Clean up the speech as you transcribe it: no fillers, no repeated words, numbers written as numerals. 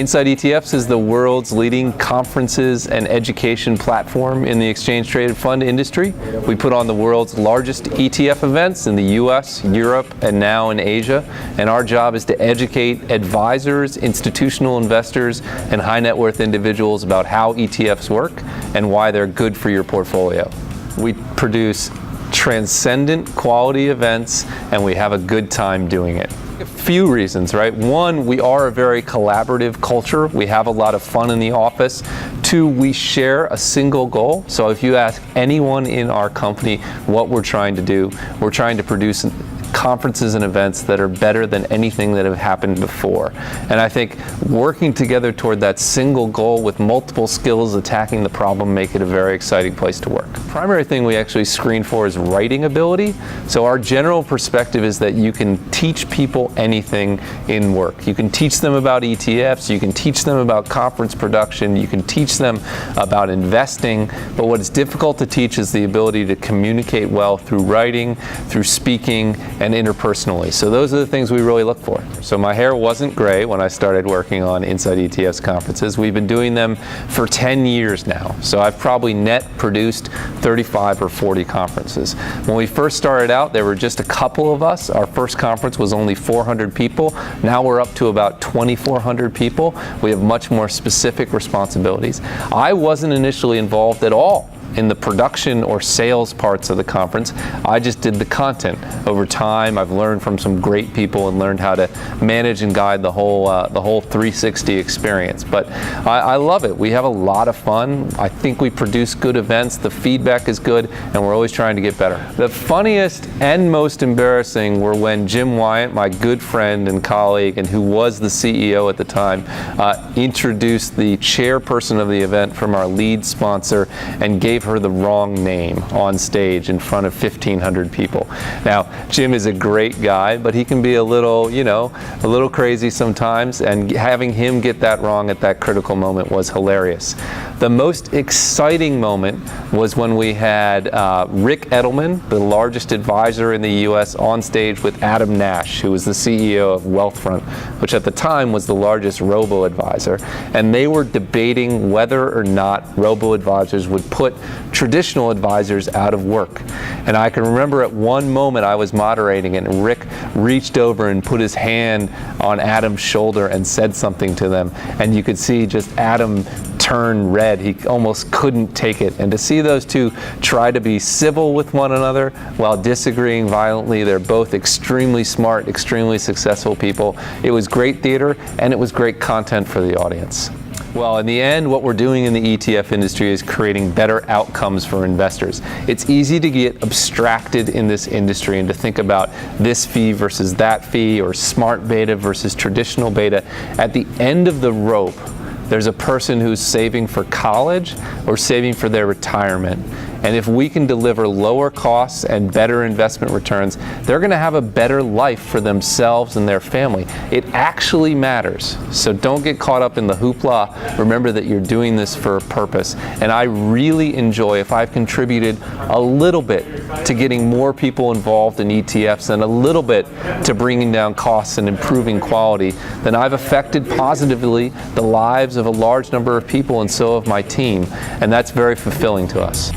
Inside ETFs is the world's leading conferences and education platform in the exchange-traded fund industry. We put on the world's largest ETF events in the US, Europe, and now in Asia. And our job is to educate advisors, institutional investors, and high net worth individuals about how ETFs work and why they're good for your portfolio. We produce transcendent quality events, and we have a good time doing it. A few reasons, right? One, we are a very collaborative culture. We have a lot of fun in the office. Two, we share a single goal. So if you ask anyone in our company what we're trying to do, we're trying to produce conferences and events that are better than anything that have happened before. And I think working together toward that single goal with multiple skills attacking the problem make it a very exciting place to work. The primary thing we actually screen for is writing ability. So our general perspective is that you can teach people anything in work. You can teach them about ETFs, you can teach them about conference production, you can teach them about investing, but what is difficult to teach is the ability to communicate well through writing, through speaking, and interpersonally. So those are the things we really look for. So my hair wasn't gray when I started working on Inside ETFs conferences. We've been doing them for 10 years now. So I've probably net produced 35 or 40 conferences. When we first started out, there were just a couple of us. Our first conference was only 400 people. Now we're up to about 2,400 people. We have much more specific responsibilities. I wasn't initially involved at all in the production or sales parts of the conference. I just did the content. Over time, I've learned from some great people and learned how to manage and guide the whole 360 experience. But I love it. We have a lot of fun. I think we produce good events. The feedback is good, and we're always trying to get better. The funniest and most embarrassing were when Jim Wyatt, my good friend and colleague, and who was the CEO at the time, introduced the chairperson of the event from our lead sponsor and gave her the wrong name on stage in front of 1,500 people. Now, Jim is a great guy, but he can be a little, a little crazy sometimes, and having him get that wrong at that critical moment was hilarious. The most exciting moment was when we had Rick Edelman, the largest advisor in the US, on stage with Adam Nash, who was the CEO of Wealthfront, which at the time was the largest robo-advisor, and they were debating whether or not robo-advisors would put traditional advisors out of work. And I can remember at one moment I was moderating it, and Rick reached over and put his hand on Adam's shoulder and said something to them, and you could see just Adam turn red. He almost couldn't take it. And to see those two try to be civil with one another while disagreeing violently, they're both extremely smart, extremely successful people. It was great theater, and it was great content for the audience. Well, in the end, what we're doing in the ETF industry is creating better outcomes for investors. It's easy to get abstracted in this industry and to think about this fee versus that fee, or smart beta versus traditional beta. At the end of the rope, there's a person who's saving for college or saving for their retirement. And if we can deliver lower costs and better investment returns, they're going to have a better life for themselves and their family. It actually matters. So don't get caught up in the hoopla. Remember that you're doing this for a purpose. And I really enjoy, if I've contributed a little bit to getting more people involved in ETFs and a little bit to bringing down costs and improving quality, then I've affected positively the lives of a large number of people, and so have my team. And that's very fulfilling to us.